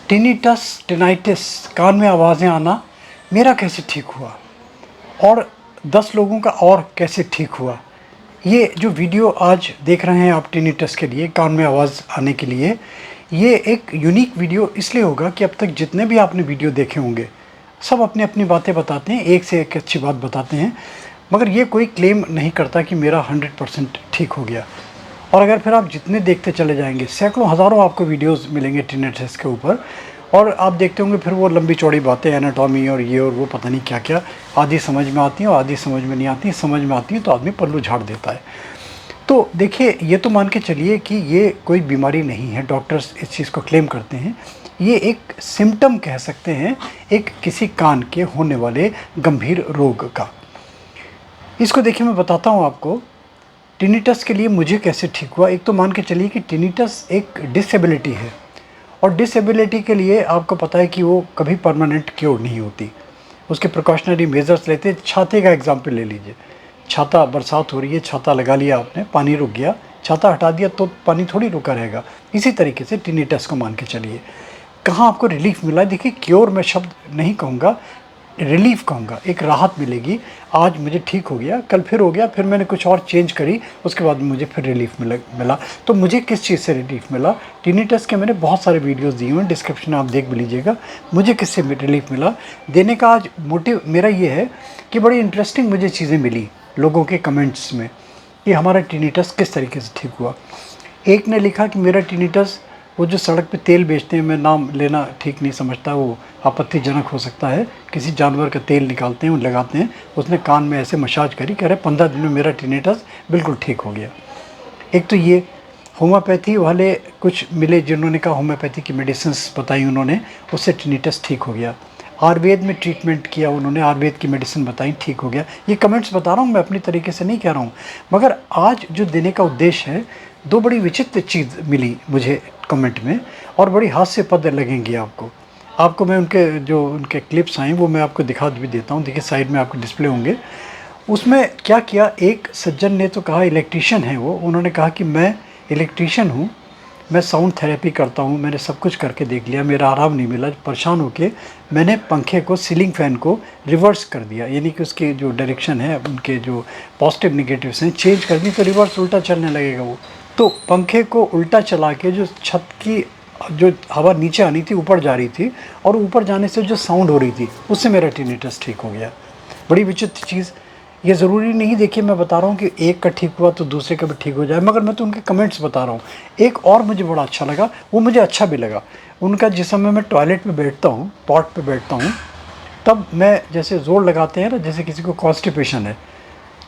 Tinnitus टिनाइटिस कान में आवाज़ें आना मेरा कैसे ठीक हुआ और 10 लोगों का और कैसे ठीक हुआ। ये जो वीडियो आज देख रहे हैं आप टिनिटस के लिए, कान में आवाज़ आने के लिए, ये एक यूनिक वीडियो इसलिए होगा कि अब तक जितने भी आपने वीडियो देखे होंगे सब अपनी अपनी बातें बताते हैं, एक से एक अच्छी बात बताते हैं, मगर ये कोई क्लेम नहीं करता कि मेरा 100% ठीक हो गया। और अगर फिर आप जितने देखते चले जाएंगे, सैकड़ों हज़ारों आपको वीडियोस मिलेंगे टिनिटस के ऊपर, और आप देखते होंगे फिर वो लंबी चौड़ी बातें, एनाटॉमी और ये और वो पता नहीं क्या क्या, आधी समझ में आती हैं और आधी समझ में नहीं आती। समझ में आती हैं तो आदमी पल्लू झाड़ देता है। तो देखिए, ये तो मान के चलिए कि ये कोई बीमारी नहीं है, डॉक्टर्स इस चीज़ को क्लेम करते हैं। ये एक सिम्टम कह सकते हैं एक किसी कान के होने वाले गंभीर रोग का। इसको देखिए, मैं बताता हूँ आपको टिनिटस के लिए मुझे कैसे ठीक हुआ। एक तो मान के चलिए कि टिनिटस एक डिसेबिलिटी है, और डिसेबिलिटी के लिए आपको पता है कि वो कभी परमानेंट क्योर नहीं होती। उसके प्रिकॉशनरी मेजर्स लेते हैं। छाते का एग्जाम्पल ले लीजिए। छाता, बरसात हो रही है, छाता लगा लिया आपने, पानी रुक गया, छाता हटा दिया तो पानी थोड़ी रुका रहेगा। इसी तरीके से टिनिटस को मान के चलिए। कहाँ आपको रिलीफ मिला है? देखिए, क्योर मैं शब्द नहीं कहूँगा, रिलीफ कहूँगा। एक राहत मिलेगी। आज मुझे ठीक हो गया, कल फिर हो गया, फिर मैंने कुछ और चेंज करी, उसके बाद मुझे फिर रिलीफ मिला। तो मुझे किस चीज़ से रिलीफ मिला? टिनिटस के मैंने बहुत सारे वीडियोस दिए हुए हैं, डिस्क्रिप्शन में आप देख भी लीजिएगा। मुझे किससे रिलीफ मिला देने का आज मोटिव मेरा ये है कि बड़ी इंटरेस्टिंग मुझे चीज़ें मिली लोगों के कमेंट्स में कि हमारा टिनिटस किस तरीके से ठीक हुआ। एक ने लिखा कि मेरा टिनिटस, वो जो सड़क पे तेल बेचते हैं, मैं नाम लेना ठीक नहीं समझता, वो आपत्तिजनक हो सकता है, किसी जानवर का तेल निकालते हैं, वो लगाते हैं, उसने कान में ऐसे मसाज करी, कह रहे 15 दिन में मेरा टिनिटस बिल्कुल ठीक हो गया। एक तो ये होम्योपैथी वाले कुछ मिले जिन्होंने कहा होम्योपैथी की मेडिसिन्स बताई उन्होंने, उससे टिनिटस ठीक हो गया। आयुर्वेद में ट्रीटमेंट किया उन्होंने, आयुर्वेद की मेडिसिन बताई, ठीक हो गया। ये कमेंट्स बता रहा हूँ मैं, अपनी तरीके से नहीं कह रहा हूँ। मगर आज जो देने का उद्देश्य है, दो बड़ी विचित्र चीज़ मिली मुझे कमेंट में, और बड़ी हास्यास्पद लगेंगी आपको मैं उनके क्लिप्स आए वो मैं आपको दिखा भी देता हूँ। देखिए, साइड में आपको डिस्प्ले होंगे। उसमें क्या किया, एक सज्जन ने तो कहा, इलेक्ट्रीशियन है वो, उन्होंने कहा कि मैं इलेक्ट्रीशियन हूँ, मैं साउंड थेरेपी करता हूँ, मैंने सब कुछ करके देख लिया, मेरा आराम नहीं मिला। परेशान होके मैंने पंखे को, सीलिंग फ़ैन को रिवर्स कर दिया, यानी कि उसकी जो डायरेक्शन है, उनके जो पॉजिटिव नेगेटिव्स हैं, चेंज कर दी, तो रिवर्स उल्टा चलने लगेगा वो। तो पंखे को उल्टा चला के जो छत की जो हवा नीचे आनी थी ऊपर जा रही थी, और ऊपर जाने से जो साउंड हो रही थी उससे मेरा टिनिटस ठीक हो गया। बड़ी विचित्र चीज़। ये ज़रूरी नहीं, देखिए मैं बता रहा हूँ कि एक का ठीक हुआ तो दूसरे का भी ठीक हो जाए, मगर मैं तो उनके कमेंट्स बता रहा हूँ। एक और मुझे बड़ा अच्छा लगा, वो मुझे अच्छा भी लगा उनका, जिस समय मैं टॉयलेट में बैठता हूँ, पॉट पे बैठता हूँ, तब मैं जैसे ज़ोर लगाते हैं ना, जैसे किसी को कॉन्स्टिपेशन है,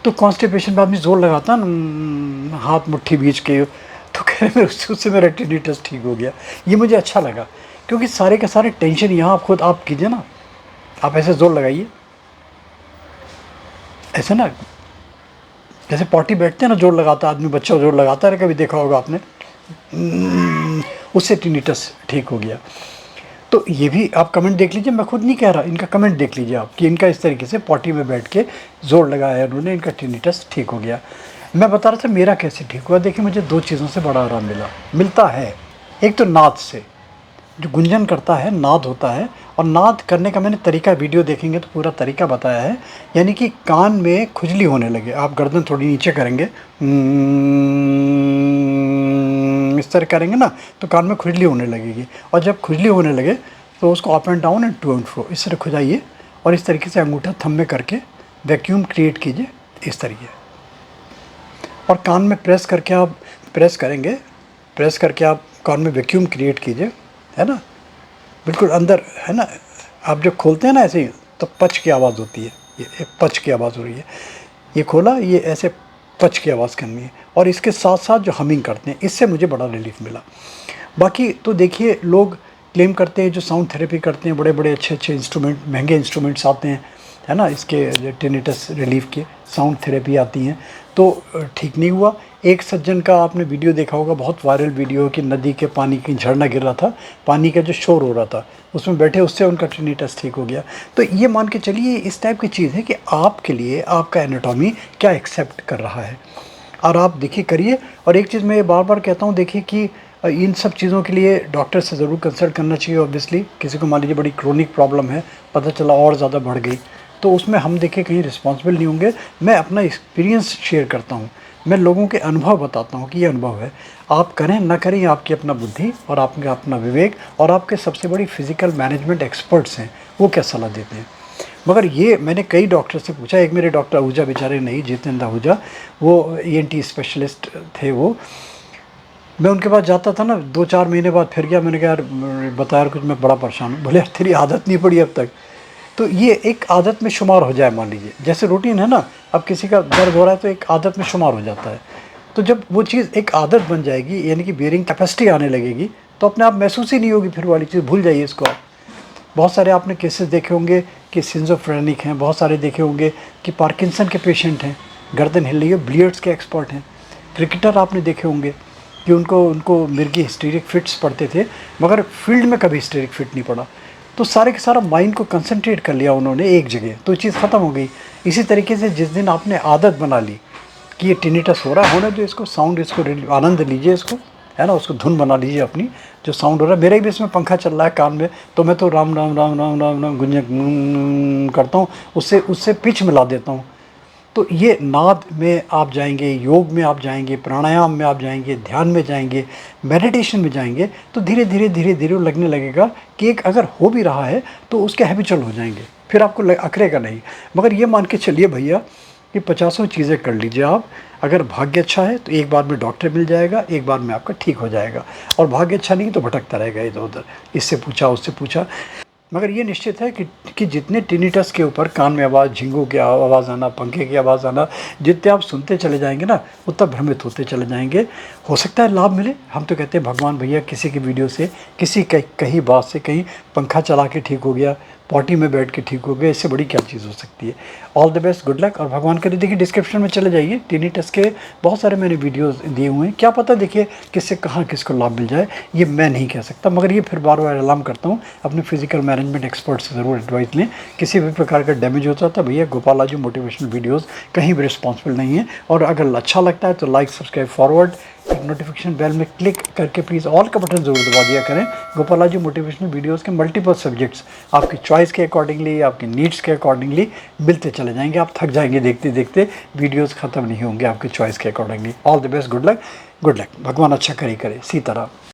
तो कॉन्स्टिपेशन में आदमी ज़ोर लगाता है ना, हाथ मुट्ठी बीच के, तो कह रहे उससे मेरा टिनिटस ठीक हो गया। ये मुझे अच्छा लगा, क्योंकि सारे के सारे टेंशन यहाँ आप खुद आप कीजिए ना, आप ऐसे ज़ोर लगाइए, ऐसे ना, जैसे पॉटी बैठते हैं ना, जोर लगाता है आदमी, बच्चा जोर लगाता है, कभी देखा होगा आपने, उससे टिनिटस ठीक हो गया। तो ये भी आप कमेंट देख लीजिए, मैं खुद नहीं कह रहा, इनका कमेंट देख लीजिए आप कि इनका इस तरीके से पॉटी में बैठ के जोर लगाया है उन्होंने, इनका टिनिटस ठीक हो गया। मैं बता रहा था मेरा कैसे ठीक हुआ। देखिए, मुझे दो चीज़ों से बड़ा आराम मिलता है। एक तो नाद से, जो गुंजन करता है, नाद होता है, और नाद करने का मैंने तरीका, वीडियो देखेंगे तो पूरा तरीका बताया है। यानी कि कान में खुजली होने लगे, आप गर्दन थोड़ी नीचे करेंगे, इस तरह करेंगे ना, तो कान में खुजली होने लगेगी, और जब खुजली होने लगे तो उसको up and down and to and fro इस तरह खुजाइए, और इस तरीके से अंगूठा थंब में करके वैक्यूम क्रिएट कीजिए, इस तरीके, और कान में प्रेस करके आप प्रेस करके आप कान में वैक्यूम क्रिएट कीजिए, है ना, बिल्कुल अंदर, है ना। आप जब खोलते हैं ना ऐसे ही, तो पच की आवाज़ होती है, ये पच की आवाज़ हो रही है, ये खोला, ये ऐसे पच की आवाज़ करनी है, और इसके साथ साथ जो हमिंग करते हैं, इससे मुझे बड़ा रिलीफ मिला। बाकी तो देखिए, लोग क्लेम करते हैं जो साउंड थेरेपी करते हैं, बड़े बड़े अच्छे इंस्ट्रूमेंट, महंगे इंस्ट्रूमेंट्स आते हैं, है ना, इसके टिनिटस रिलीफ के साउंड थेरेपी आती हैं, तो ठीक नहीं हुआ। एक सज्जन का आपने वीडियो देखा होगा, बहुत वायरल वीडियो, कि नदी के पानी की झरना गिर रहा था, पानी का जो शोर हो रहा था उसमें बैठे, उससे उनका टिनिटस ठीक हो गया। तो ये मान के चलिए, इस टाइप की चीज़ है कि आपके लिए आपका एनाटॉमी क्या एक्सेप्ट कर रहा है, और आप देखिए करिए। और एक चीज़ मैं बार बार कहता हूँ, देखिए कि इन सब चीज़ों के लिए डॉक्टर से ज़रूर कंसल्ट करना चाहिए। ऑब्वियसली किसी को मान लीजिए बड़ी क्रोनिक प्रॉब्लम है, पता चला और ज़्यादा बढ़ गई, तो उसमें हम देखिए कहीं रिस्पॉन्सिबल नहीं होंगे। मैं अपना एक्सपीरियंस शेयर करता हूँ, मैं लोगों के अनुभव बताता हूँ कि ये अनुभव है। आप करें ना करें, ये आपकी अपना बुद्धि और आपका अपना विवेक, और आपके सबसे बड़ी फिजिकल मैनेजमेंट एक्सपर्ट्स हैं, वो क्या सलाह देते हैं। मगर ये मैंने कई डॉक्टर से पूछा। एक मेरे डॉक्टर आहूजा बेचारे नहीं, जितेंद्र आहूजा, वो ENT स्पेशलिस्ट थे वो। मैं उनके पास जाता था ना, 2-4 महीने बाद फिर गया। मैंने कहा यार बता यार कुछ, मैं बड़ा परेशान हूँ। बोले यार तेरी आदत नहीं पड़ी अब तक। तो ये एक आदत में शुमार हो जाए, मान लीजिए जैसे रूटीन है ना, अब किसी का दर्द हो रहा है तो एक आदत में शुमार हो जाता है। तो जब वो चीज़ एक आदत बन जाएगी, यानी कि बियरिंग कैपेसिटी आने लगेगी, तो अपने आप महसूस ही नहीं होगी फिर वाली चीज़, भूल जाइए इसको आप। बहुत सारे आपने केसेस देखे होंगे कि सिज़ोफ्रेनिक हैं, बहुत सारे देखे होंगे कि पार्किंसन के पेशेंट हैं, गर्दन हिल रही है, ब्लियर्ड्स के एक्सपर्ट हैं। क्रिकेटर आपने देखे होंगे कि उनको उनको मिर्गी हिस्टेरिक फिट्स पड़ते थे, मगर फील्ड में कभी हिस्टेरिक फिट नहीं पड़ा। तो सारे के सारा माइंड को कंसंट्रेट कर लिया उन्होंने एक जगह, तो चीज़ ख़त्म हो गई। इसी तरीके से जिस दिन आपने आदत बना ली कि ये टिनिटस हो रहा है, होने दो इसको, साउंड इसको आनंद लीजिए इसको, है ना, उसको धुन बना लीजिए अपनी। जो साउंड हो रहा है, मेरे भी इसमें पंखा चल रहा है कान में, तो मैं तो राम राम राम राम राम राम गुंजन करता हूँ, उससे उससे पिच मिला देता हूँ। तो ये नाद में आप जाएंगे, योग में आप जाएंगे, प्राणायाम में आप जाएंगे, ध्यान में जाएंगे, मेडिटेशन में जाएंगे, तो धीरे धीरे धीरे धीरे लगने लगेगा कि एक अगर हो भी रहा है तो उसके हैबिचुअल हो जाएंगे, फिर आपको अखरेगा नहीं। मगर ये मान के चलिए भैया कि 50 चीज़ें कर लीजिए आप, अगर भाग्य अच्छा है तो एक बार में डॉक्टर मिल जाएगा, एक बार में आपका ठीक हो जाएगा। और भाग्य अच्छा नहीं तो भटकता रहेगा इधर उधर, इससे पूछा उससे पूछा। मगर ये निश्चित है कि जितने टिनिटस के ऊपर, कान में आवाज़, झिंगों की आवाज़ आना, पंखे की आवाज़ आना, जितने आप सुनते चले जाएंगे ना, उतना भ्रमित होते चले जाएंगे। हो सकता है लाभ मिले। हम तो कहते हैं भगवान भैया किसी की वीडियो से, किसी कहीं बात से, कहीं पंखा चला के ठीक हो गया, पॉटी में बैठ के ठीक हो गया, इससे बड़ी क्या चीज़ हो सकती है। All the best, good luck, और भगवान करे। देखिए डिस्क्रिप्शन में चले जाइए, टिनिटस के बहुत सारे मैंने वीडियोस दिए हुए हैं, क्या पता देखिए किससे कहाँ किसको लाभ मिल जाए, ये मैं नहीं कह सकता। मगर ये फिर बार बार अलार्म करता हूँ, अपने फिजिकल मैनेजमेंट एक्सपर्ट से ज़रूर एडवाइस लें। किसी भी प्रकार का डैमेज होता था भैया, गोपाल आजू मोटिवेशनल वीडियोज़ कहीं भी रिस्पॉन्सिबल नहीं है। और अगर अच्छा लगता है तो लाइक, सब्सक्राइब, फॉरवर्ड, एक नोटिफिकेशन बेल में क्लिक करके प्लीज़ ऑल का बटन ज़रूर दबा दिया करें। गोपाल जी मोटिवेशनल वीडियोस के मल्टीपल सब्जेक्ट्स आपकी चॉइस के अकॉर्डिंगली, आपकी नीड्स के अकॉर्डिंगली मिलते चले जाएंगे। आप थक जाएंगे देखते देखते, वीडियोस ख़त्म नहीं होंगे आपकी चॉइस के accordingly. All the best, good luck, good luck, भगवान अच्छा करे, सीताराम।